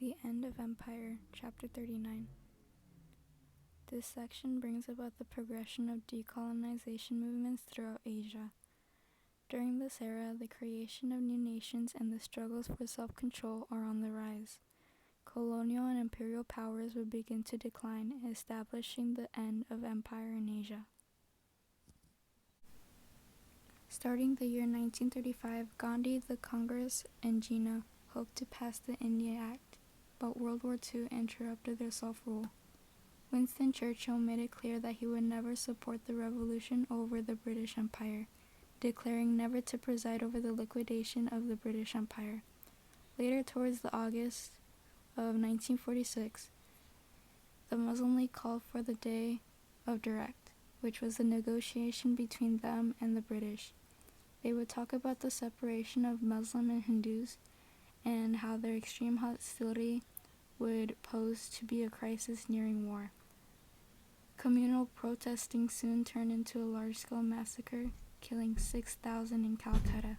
The End of Empire, Chapter 39. This section brings about the progression of decolonization movements throughout Asia. During this era, the creation of new nations and the struggles for self-control are on the rise. Colonial and imperial powers would begin to decline, establishing the end of empire in Asia. Starting the year 1935, Gandhi, the Congress, and Jinnah hoped to pass the India Act, but World War II interrupted their self-rule. Winston Churchill made it clear that he would never support the revolution over the British Empire, declaring never to preside over the liquidation of the British Empire. Later, towards the August of 1946, the Muslim League called for the Day of Direct, which was the negotiation between them and the British. They would talk about the separation of Muslim and Hindus and how their extreme hostility would pose to be a crisis nearing war. Communal protesting soon turned into a large-scale massacre, killing 6,000 in Calcutta.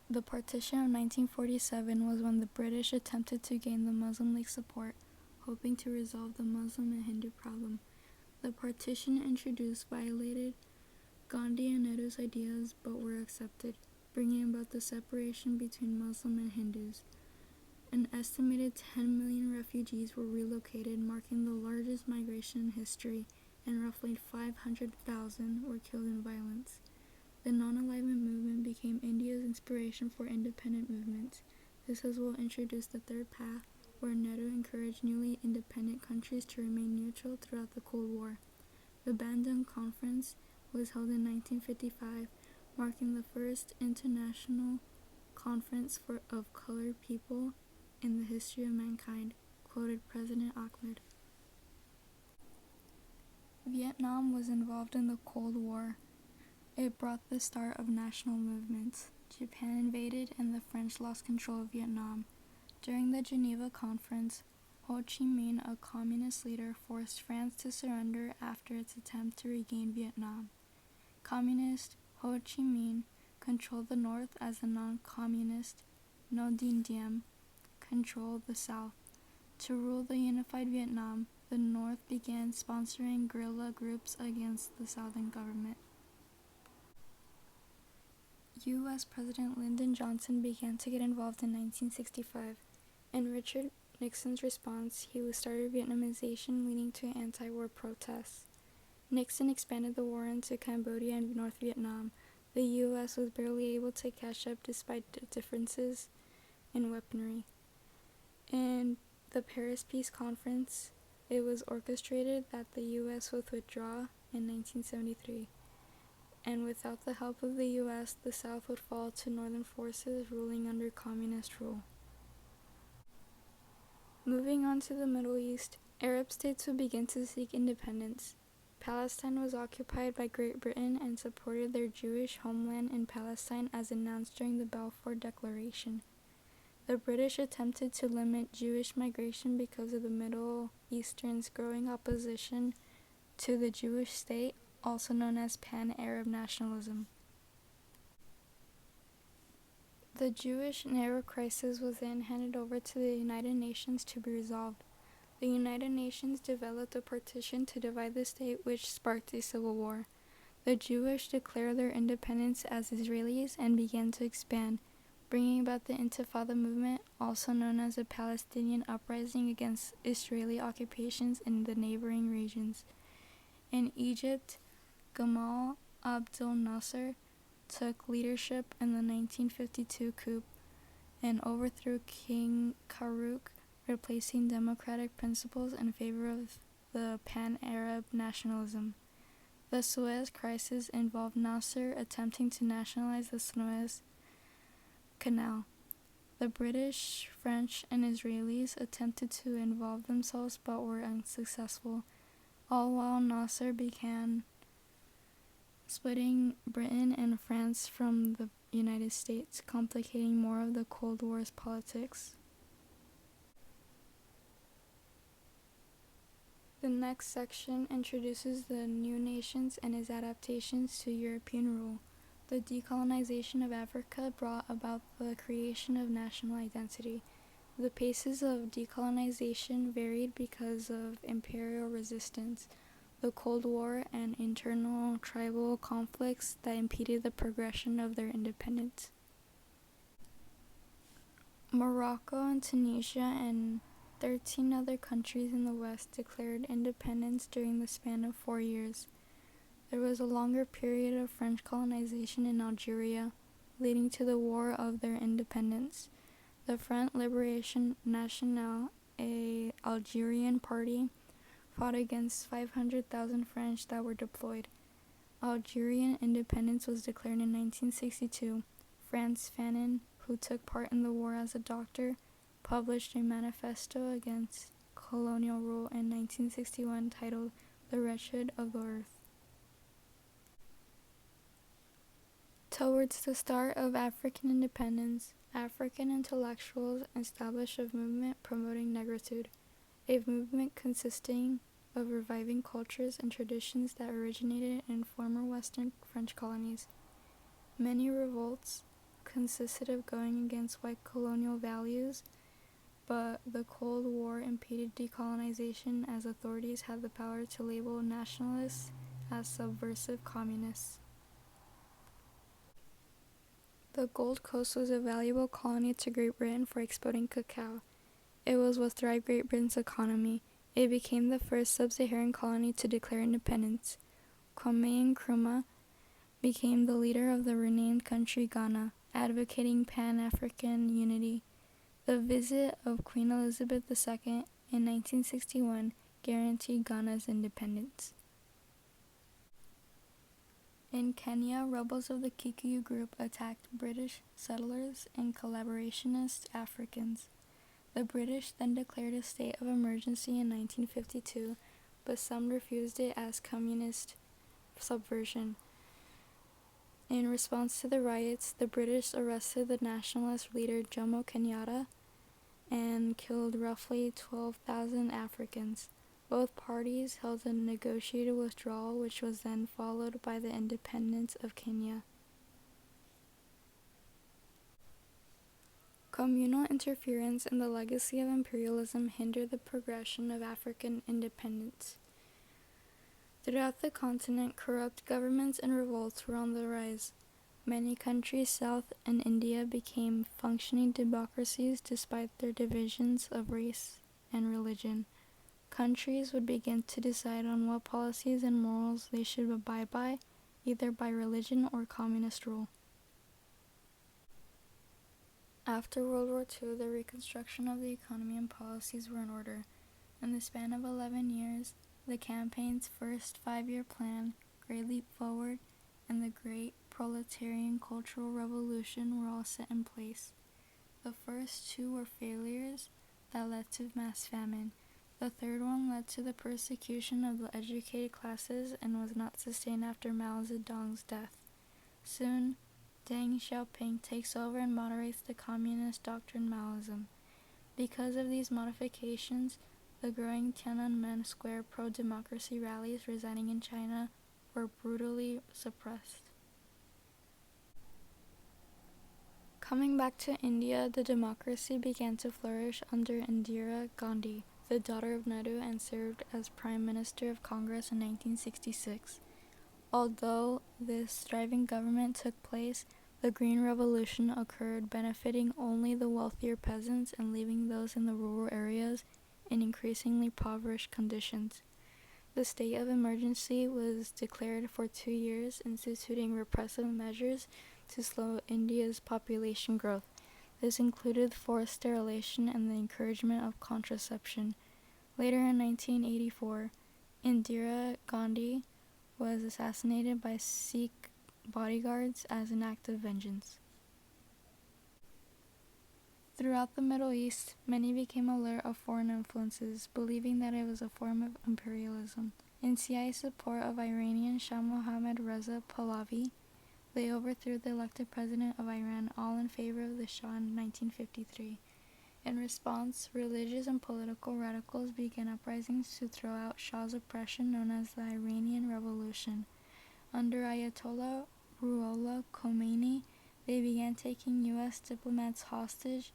The partition of 1947 was when the British attempted to gain the Muslim League support, hoping to resolve the Muslim and Hindu problem. The partition introduced violated Gandhi and Nehru's ideas but were accepted, bringing about the separation between Muslim and Hindus. An estimated 10 million refugees were relocated, marking the largest migration in history, and roughly 500,000 were killed in violence. The non-alignment movement became India's inspiration for independent movements. This as well introduced the Third Path, where Nehru encouraged newly independent countries to remain neutral throughout the Cold War. The Bandung Conference was held in 1955, marking the first international conference of colored people in the history of mankind, quoted President Ahmed. Vietnam was involved in the Cold War. It brought the start of national movements. Japan invaded and the French lost control of Vietnam. During the Geneva Conference, Ho Chi Minh, a communist leader, forced France to surrender after its attempt to regain Vietnam. Communist Ho Chi Minh controlled the north as the non-communist Ngo Dinh Diem controlled the south. To rule the unified Vietnam, the north began sponsoring guerrilla groups against the southern government. U.S. President Lyndon Johnson began to get involved in 1965. In Richard Nixon's response, he started Vietnamization, leading to anti-war protests. Nixon expanded the war into Cambodia and North Vietnam. The U.S. was barely able to catch up despite differences in weaponry. In the Paris Peace Conference, it was orchestrated that the U.S. would withdraw in 1973. And without the help of the U.S., the South would fall to Northern forces ruling under communist rule. Moving on to the Middle East, Arab states would begin to seek independence. Palestine was occupied by Great Britain and supported their Jewish homeland in Palestine as announced during the Balfour Declaration. The British attempted to limit Jewish migration because of the Middle Eastern's growing opposition to the Jewish state, also known as Pan-Arab nationalism. The Jewish and Arab crisis was then handed over to the United Nations to be resolved. The United Nations developed a partition to divide the state, which sparked a civil war. The Jewish declared their independence as Israelis and began to expand, bringing about the Intifada movement, also known as the Palestinian uprising against Israeli occupations in the neighboring regions. In Egypt, Gamal Abdel Nasser took leadership in the 1952 coup and overthrew King Farouk, replacing democratic principles in favor of the Pan-Arab nationalism. The Suez Crisis involved Nasser attempting to nationalize the Suez Canal. The British, French, and Israelis attempted to involve themselves but were unsuccessful, all while Nasser began splitting Britain and France from the United States, complicating more of the Cold War's politics. The next section introduces the new nations and its adaptations to European rule. The decolonization of Africa brought about the creation of national identity. The paces of decolonization varied because of imperial resistance, the Cold War, and internal tribal conflicts that impeded the progression of their independence. Morocco and Tunisia and 13 other countries in the West declared independence during the span of 4 years. There was a longer period of French colonization in Algeria, leading to the War of their Independence. The Front Liberation Nationale, an Algerian party, fought against 500,000 French that were deployed. Algerian independence was declared in 1962. Frantz Fanon, who took part in the war as a doctor, published a manifesto against colonial rule in 1961 titled The Wretched of the Earth. Towards the start of African independence, African intellectuals established a movement promoting negritude, a movement consisting of reviving cultures and traditions that originated in former Western French colonies. Many revolts consisted of going against white colonial values, but the Cold War impeded decolonization as authorities had the power to label nationalists as subversive communists. The Gold Coast was a valuable colony to Great Britain for exporting cacao. It was what thrived Great Britain's economy. It became the first sub-Saharan colony to declare independence. Kwame Nkrumah became the leader of the renamed country Ghana, advocating Pan-African unity. The visit of Queen Elizabeth II in 1961 guaranteed Ghana's independence. In Kenya, rebels of the Kikuyu group attacked British settlers and collaborationist Africans. The British then declared a state of emergency in 1952, but some refused it as communist subversion. In response to the riots, the British arrested the nationalist leader Jomo Kenyatta and killed roughly 12,000 Africans. Both parties held a negotiated withdrawal, which was then followed by the independence of Kenya. Communal interference and the legacy of imperialism hindered the progression of African independence. Throughout the continent, corrupt governments and revolts were on the rise. Many countries south in India became functioning democracies despite their divisions of race and religion. Countries would begin to decide on what policies and morals they should abide by, either by religion or communist rule. After World War II, the reconstruction of the economy and policies were in order. In the span of 11 years, the campaign's first 5-year plan, Great Leap Forward, and the Great Proletarian Cultural Revolution were all set in place. The first two were failures that led to mass famine. The third one led to the persecution of the educated classes and was not sustained after Mao Zedong's death. Soon, Deng Xiaoping takes over and moderates the communist doctrine Maoism. Because of these modifications, the growing Tiananmen Square pro-democracy rallies residing in China were brutally suppressed. Coming back to India, the democracy began to flourish under Indira Gandhi, the daughter of Nehru, and served as Prime Minister of Congress in 1966. Although this thriving government took place, the Green Revolution occurred, benefiting only the wealthier peasants and leaving those in the rural areas in increasingly impoverished conditions. The state of emergency was declared for 2 years, instituting repressive measures to slow India's population growth. This included forced sterilization and the encouragement of contraception. Later in 1984, Indira Gandhi was assassinated by Sikh bodyguards as an act of vengeance. Throughout the Middle East, many became alert of foreign influences, believing that it was a form of imperialism. In CIA's support of Iranian Shah Mohammad Reza Pahlavi, they overthrew the elected president of Iran, all in favor of the Shah in 1953. In response, religious and political radicals began uprisings to throw out Shah's oppression, known as the Iranian Revolution. Under Ayatollah Ruhollah Khomeini, they began taking U.S. diplomats hostage,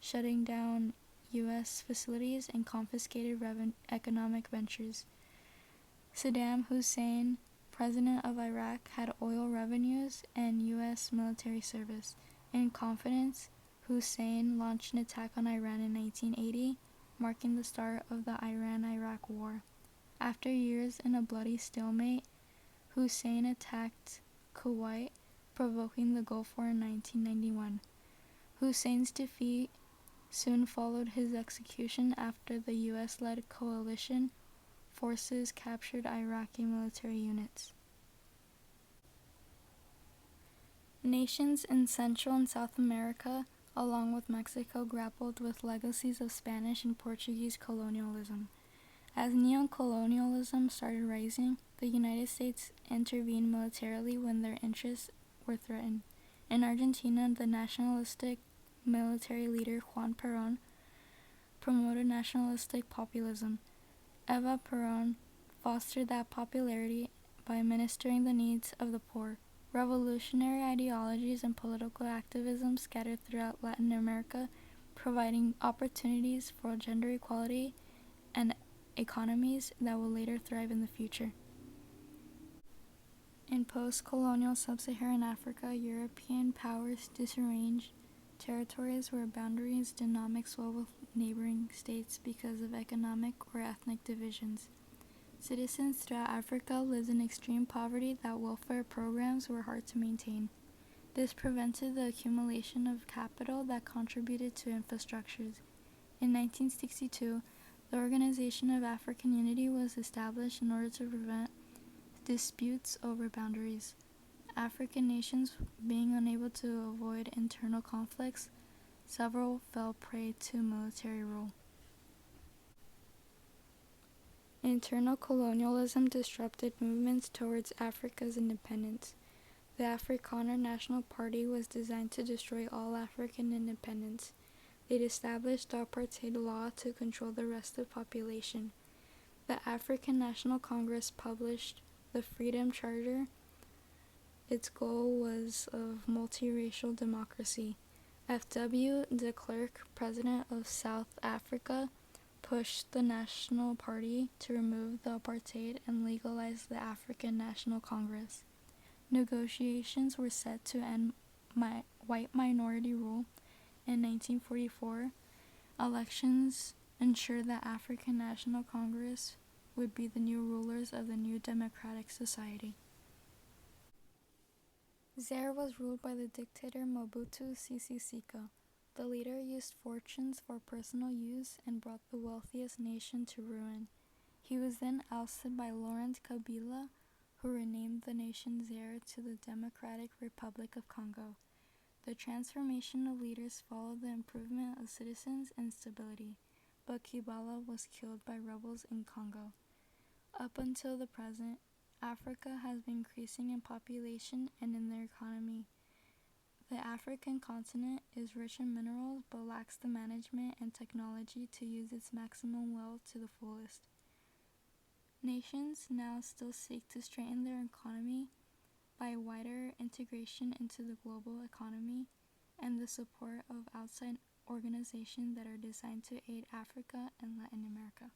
shutting down U.S. facilities, and confiscated economic ventures. Saddam Hussein, president of Iraq, had oil revenues and U.S. military service. In confidence, Hussein launched an attack on Iran in 1980, marking the start of the Iran-Iraq War. After years in a bloody stalemate, Hussein attacked Kuwait, provoking the Gulf War in 1991. Hussein's defeat soon followed his execution after the U.S.-led coalition forces captured Iraqi military units. Nations in Central and South America, along with Mexico, grappled with legacies of Spanish and Portuguese colonialism. As neocolonialism started rising, the United States intervened militarily when their interests were threatened. In Argentina, the nationalistic military leader Juan Perón promoted nationalistic populism. Eva Perón fostered that popularity by ministering the needs of the poor. Revolutionary ideologies and political activism scattered throughout Latin America, providing opportunities for gender equality and economies that will later thrive in the future. In post-colonial sub-Saharan Africa, European powers disarranged territories where boundaries did not mix well with neighboring states because of economic or ethnic divisions. Citizens throughout Africa lived in extreme poverty that welfare programs were hard to maintain. This prevented the accumulation of capital that contributed to infrastructures. In 1962, the Organization of African Unity was established in order to prevent disputes over boundaries. African nations being unable to avoid internal conflicts, several fell prey to military rule. Internal colonialism disrupted movements towards Africa's independence. The Afrikaner National Party was designed to destroy all African independence. It established the apartheid law to control the rest of the population. The African National Congress published the Freedom Charter. Its goal was of multiracial democracy. F.W. de Klerk, president of South Africa, pushed the National Party to remove the apartheid and legalize the African National Congress. Negotiations were set to end white minority rule. In 1944, elections ensured that African National Congress would be the new rulers of the new democratic society. Zaire was ruled by the dictator Mobutu Sese Seko. The leader used fortunes for personal use and brought the wealthiest nation to ruin. He was then ousted by Laurent Kabila, who renamed the nation Zaire to the Democratic Republic of Congo. The transformation of leaders followed the improvement of citizens and stability, but Kabila was killed by rebels in Congo. Up until the present, Africa has been increasing in population and in their economy. The African continent is rich in minerals but lacks the management and technology to use its maximum wealth to the fullest. Nations now still seek to strengthen their economy by wider integration into the global economy and the support of outside organizations that are designed to aid Africa and Latin America.